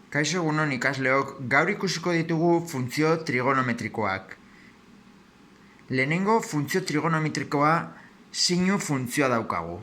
Kaixo egunon ikasleok, gaur ikusiko ditugu funtzio trigonometrikoak. Lehenengo funtzio trigonometrikoa sinu funtzioa daukagu.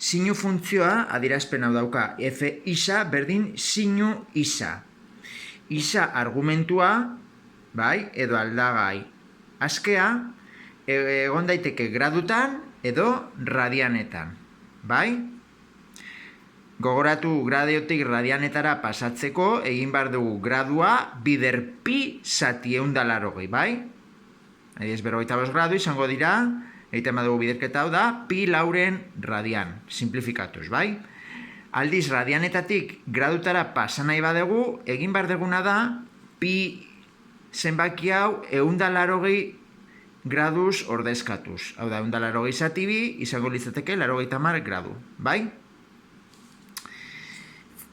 Sinu funtzioa adierazpen hau dauka, f isa berdin sinu isa. Isa argumentua, bai, edo aldagai. Askea, egon daiteke gradutan edo radianetan, bai? Gogoratu gradiotik radianetara pasatzeko, egin behar dugu gradua bider pi zati 180, bai? Adiez, 45 gradu izango dira, egiten badugu biderketa hau da, pi lauren radian, simplifikatuz, bai? Aldiz, radianetatik gradutara pasa nahi badugu, egin behar duguna da, pi zenbaki hau 180 graduz ordezkatuz. Hau da, 180 zati bi, izango litzateke 80 gradu, bai?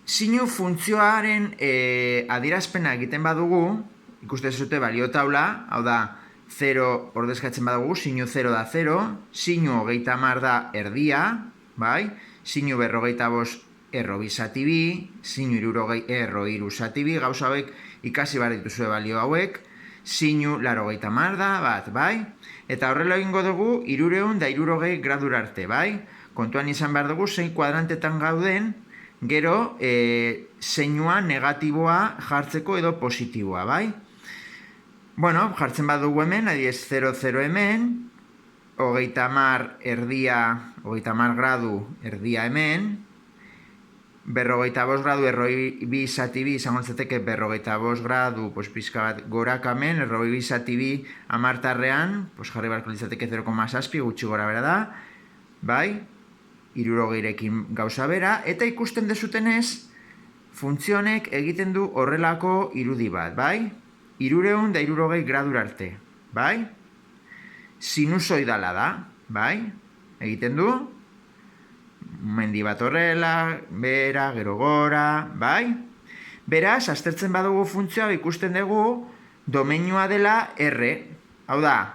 Sinu funtzioaren adierazpena egiten badugu, ikusten zute balio taula, hau da, 0 ordezkatzen badugu, sinu 0 da 0, sinu 30 da erdia, bai? Sinu 45 erro bi zati bi, sinu 60 erro hiru zati bi, gauza hauek ikasi behar dituzue balio hauek, sinu 80 da bat, bai? Eta horrela egingo dugu 360 gradura arte, bai? Kontuan izan behar dugu, zein kuadrantetan gauden, gero, zeinua negatiboa jartzeko edo positiboa, bai? Bueno, jartzen badugu hemen, adiez 0,0 hemen, 30 erdia, 30 gradu erdia hemen, 45 gradu erroi bi zati bi, izango zeteke 45 gradu, pizka bat gorakamen, erroi bi zati bi amartarrean, jarri barko litzateke 0,6, gutxi gora bera da, bai? 60rekin gauza bera, eta ikusten dezutenez, funtzionek egiten du horrelako irudi bat, bai? 360 gradura arte, bai? Sinusoidala da, bai? Egiten du, mendi bat horrela, bera, gero gora, bai? Beraz, aztertzen badugu funtzioa ikusten dugu domeinua dela R, hau da,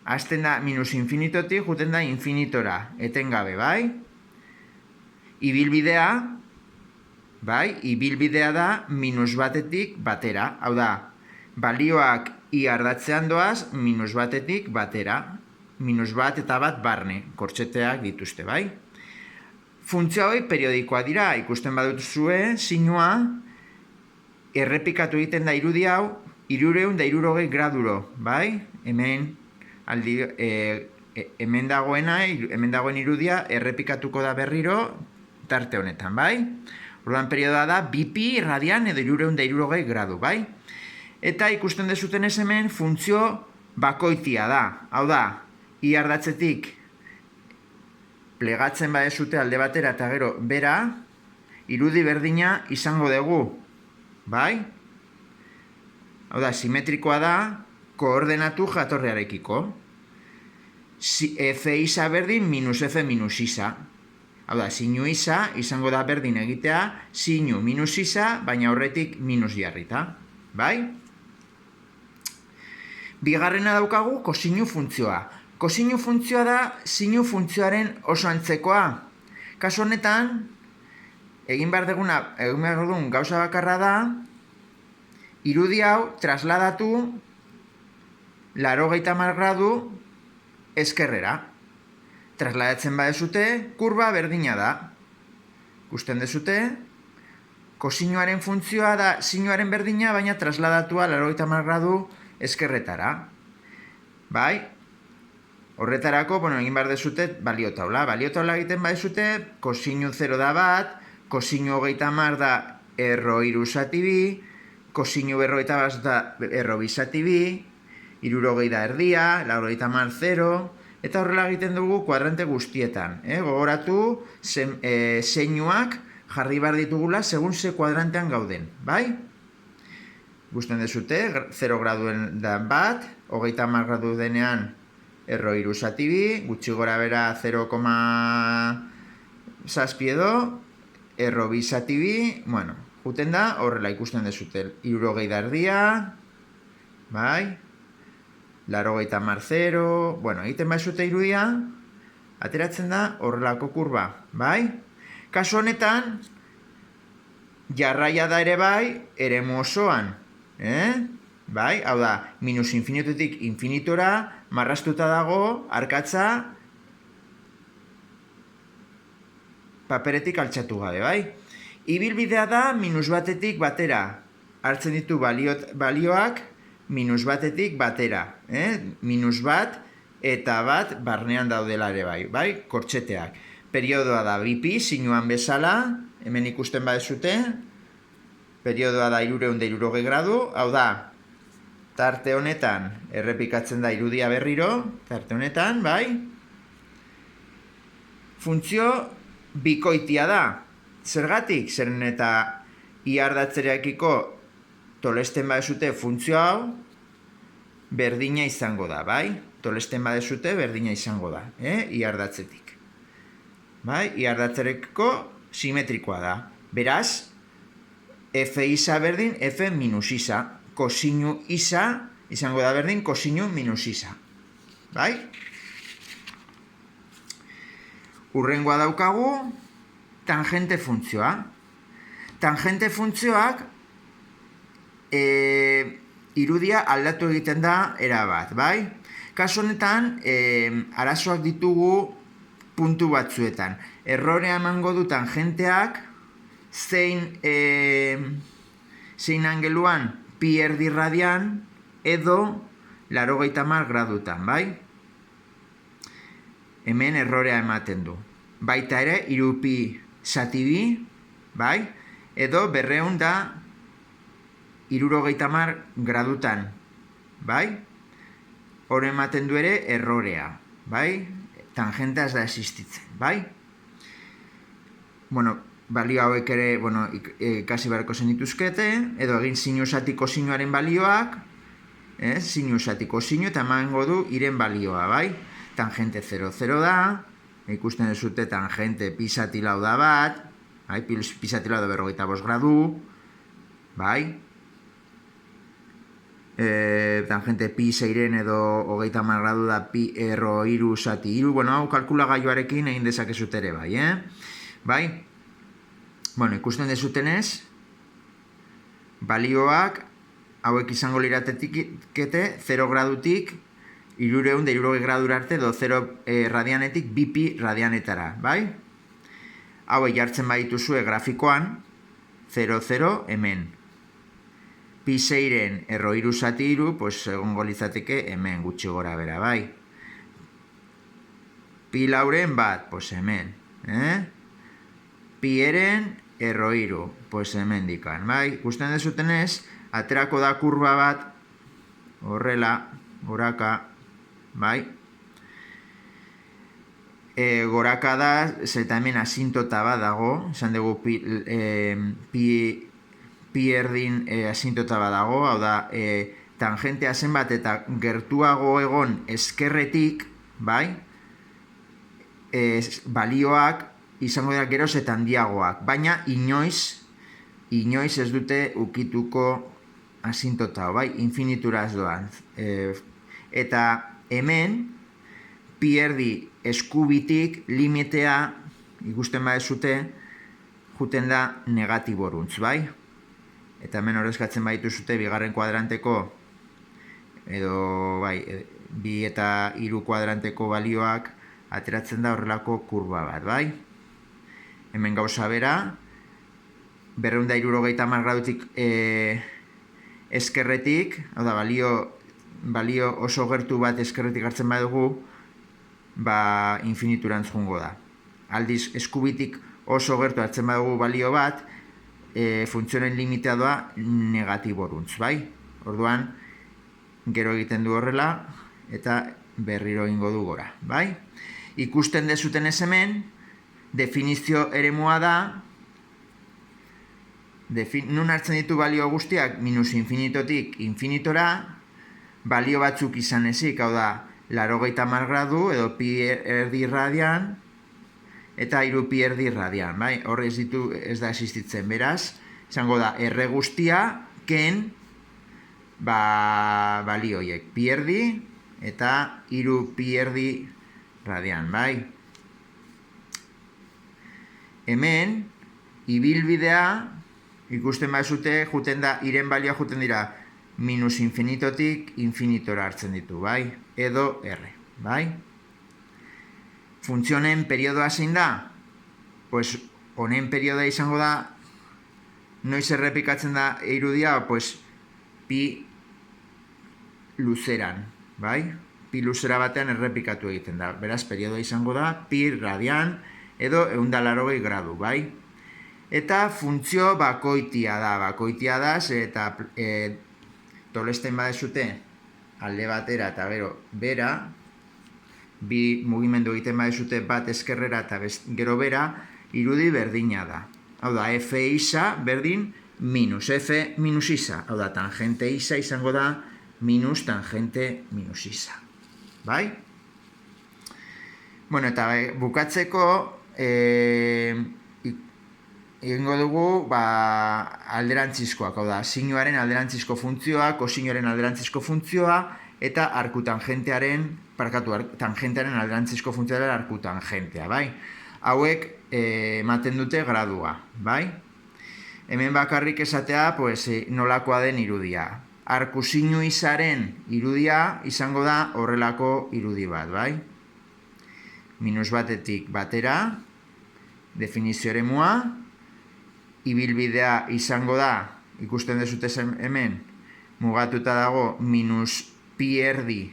azten da minus infinitotik, juten da infinitora, etengabe, bai? Ibilbidea, bai? Ibilbidea da minus batetik batera, hau da, balioak i ardatzean doaz, minus batetik batera, minus bat eta bat barne, kortxeteak dituzte, bai? Funtzio hori periodikoa dira, ikusten badutuzue, sinua, errepikatu egiten da irudi hau, 360 graduro, bai? Hemen, hemen dagoen irudia errepikatuko da berriro tarte honetan, bai? Orduan periodoa da bipi radian edo 360 gradu, bai? Eta ikusten dezutenez hemen funtzio bakoitia da, hau da, i ardatzetik plegatzen badezute alde batera eta gero bera, irudi berdina izango dugu, bai? Hau da, simetrikoa da, koordenatu jatorrearekiko. F isa berdin minus F minus isa. Hau da, sinu isa izango da berdin egitea, sinu minus isa, baina horretik minus jarrita. Bai? Bigarrena daukagu kosinu funtzioa. Kosinu funtzioa da sinu funtzioaren oso antzekoa. Kasu honetan, egin behar dugun gauza bakarra da, irudi hau trasladatu 80 gradu eskerrera. Trasladatzen badezute, kurba berdina da. Ikusten dezute, kosinuaren funtzioa da sinuaren berdina, baina trasladatua 80 gradu eskerretara. Bai? Horretarako, egin behar dezute balio taula. Balio taula egiten badezute, kosinu 0 da bat, kosinu 30 da erro hiru zati bi, kosinu 40 da erro bi zati bi, 60 da erdia, 80 0, eta horrela egiten dugu kuadrante guztietan. Gogoratu, zeinuak jarri behar ditugula segun ze kuadrantean gauden, bai? Gusten dezute, 0 graduen da bat, 30 gradu denean erro hiru zati bi, gutxi gora bera 0,7 edo, erro bi zati bi, juten da, horrela ikusten dezute, 60 da erdia, bai? 80 0, egiten baizute irudia, ateratzen da horrelako kurba, bai? Kasu honetan, jarraia da ere bai, eremu osoan. Bai, hau da, minus infinitotik infinitora, marrastuta dago, arkatza, paperetik altxatu gabe, bai? Ibilbidea da minus batetik batera. Hartzen ditu balioak minus batetik batera. Minus bat eta bat barnean daudela ere bai? Kortxeteak. Periodoa da bipi, sinuan bezala, hemen ikusten badezute, periodoa da 360 gradu, hau da, tarte honetan, errepikatzen da irudia berriro, tarte honetan, bai? Funtzio bikoitia da. Zergatik? Zeren eta iardatzereakiko tolesten badezute funtzio hau, berdina izango da, bai? Tolesten badezute berdina izango da, iardatzetik. Bai? Iardatzerekiko simetrikoa da. Beraz, f isa berdin, f minus isa. Kosinu isa izango da berdin, kosinu minus isa. Bai? Urrengoa daukagu, tangente funtzioa. Tangente funtzioak irudia aldatu egiten da erabat, bai? Kasu honetan, arazoak ditugu puntu batzuetan. Errorea emango du tangenteak zein angeluan pi erdi radian edo 80 gradutan, bai? Hemen errorea ematen du. Baita ere, 3 pi zati bi, bai? Edo 270 gradutan, bai? Hor ematen du ere errorea, bai? Tangentea ez da existitzen, bai? Bueno, balio hauek ere, ikasi beharko zenituzkete, edo egin sinu zati kosinuaren balioak, sinu zati kosinu, eta emango du iren balioa, bai? Tangente 0,0 da, ikusten duzute tangente pi zati lau da bat, bai? Pi zati lau da 45 gradu, bai? Tangente pi zeiren edo 30 gradu da pi erro iru zati iru, hau kalkulagailuarekin egin dezakezut ere bai, bai? Ikusten dezutenez, balioak hauek izango liratekete 0 gradutik 360 gradura arte edo 0 radianetik 2 pi radianetara, bai? Hauek jartzen badituzue grafikoan, 0,0 hemen. Pi zeiren erro iru zati iru, egongo litzateke hemen gutxi gora bera, bai? Pi lauren bat, hemen, Pi eren erro iru, hemen dikan, bai? Ikusten dezutenez, aterako da kurba bat, horrela, goraka, bai? Goraka da, zeta hemen asintota bat dago, esan dugu pi erdin asintota bat dago, hau da, tangentea zenbat eta gertuago egon eskerretik, bai? Balioak izango dira geroz eta handiagoak, baina inoiz ez dute ukituko asintota, bai? Infinitura ez doan. Eta hemen, pi erdi eskubitik limitea, ikusten badezute, juten da negatiboruntz, bai? Eta hemen horrezkatzen badituzute bigarren kuadranteko, edo, bai, 2 eta 3 kuadranteko balioak ateratzen da horrelako kurba bat, bai? Hemen gauza bera, 270 gradutik eskerretik, hau da, balio oso gertu bat eskerretik hartzen badugu, infiniturantz joango da. Aldiz, eskubitik oso gertu hartzen badugu balio bat, funtzionen limitea doa negatiboruntz, bai? Orduan, gero egiten du horrela, eta berriro egingo du gora, bai? Ikusten dezuten ez hemen, definizio eremua da, nun hartzen ditu balio guztiak minus infinitotik infinitora, balio batzuk izan ezik, hau da, 80 gradu edo pi erdi radian, eta 3 pi erdi radian, bai? Hor ez da existitzen, beraz, izango da, erre guztia, ken, balioiek, pi erdi, eta 3 pi erdi radian, bai? Hemen, ibilbidea ikusten bazute, juten da, iren balioa juten dira, minus infinitotik infinitora hartzen ditu, bai? Edo R, bai? Funtzionen periodoa zein da? Pues, honen periodoa izango da, noiz errepikatzen da irudia, pues, pi luzeran, bai? Pi luzera batean errepikatu egiten da. Beraz, periodoa izango da, pi radian edo 180 gradu, bai? Eta funtzio bakoitia da, eta tolesten badezute alde batera eta bera, bi mugimendu egiten badezute bat eskerrera eta gero bera, irudi berdina da. Hau da, F isa berdin minus F minus isa. Hau da, tangente isa izango da minus tangente minus isa. Bai? Bueno, eta bukatzeko egingo dugu alderantzizkoak, hau da, sinuaren alderantzizko funtzioa, kosinuaren alderantzizko funtzioa, eta tangentearen alderantzizko funtzioa dela arkutangentea, bai? Hauek ematen dute gradua, bai? Hemen bakarrik esatea, pues, nolakoa den irudia. Arkusinu izaren irudia izango da horrelako irudi bat, bai? Minus batetik batera, definizio eremua, ibilbidea izango da, ikusten dezute hemen, mugatuta dago minus pi erdi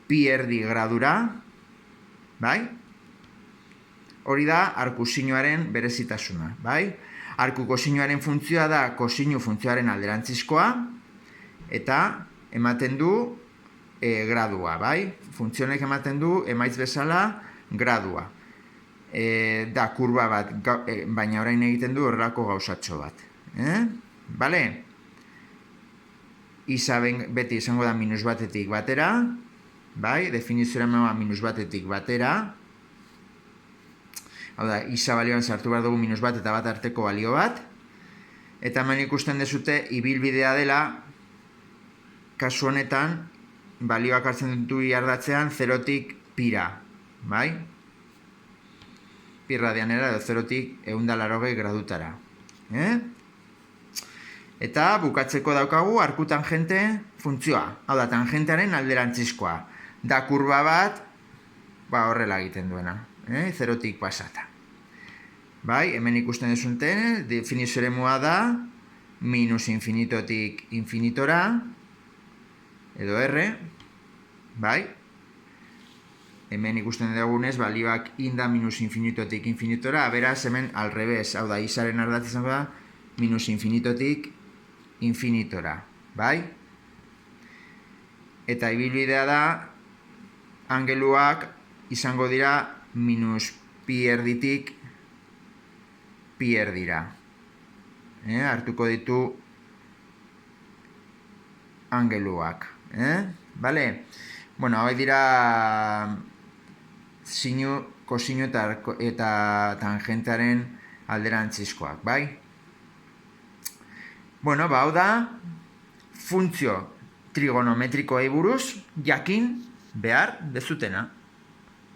gradura, bai? Hori da arkusinoaren berezitasuna, bai? Arku kosinoaren funtzioa da kosinu funtzioaren alderantzizkoa, eta ematen du gradua, bai? Funtzionek ematen du emaitz bezala gradua. Da kurba bat, baina orain egiten du horrelako gauzatxo bat. Bale? Isa beti izango da minus batetik batera, bai? Definizioa memoa minus batetik batera. Hau da, isa balioan sartu behar dugu minus bat eta bat arteko balio bat. Eta hemen ikusten dezute ibilbidea dela, kasu honetan, balioak hartzen ditu iardatzean, zerotik pira, bai? Pi radianera edo zerotik 180 gradutara. Eta bukatzeko daukagu arku tangente funtzioa. Hau da, tangentearen alderantzizkoa. Da kurba bat, horrela egiten duena. Zerotik pasata. Bai, hemen ikusten dezunten, definizio eremua da, minus infinitotik infinitora, edo R, bai? Hemen ikusten dugunez, balioak inda minus infinitotik infinitora, beraz hemen al revés, hau da, isaren ardatz izango da, minus infinitotik infinitora, bai? Eta ibilbidea da, angeluak izango dira minus pi erditik pi erdira. Hartuko ditu angeluak. Bale? Bueno, hau dira sinu, kosinu eta tangentearen alderantzizkoak, bai? Bueno, hau da funtzio trigonometrikoei buruz jakin behar dezutena.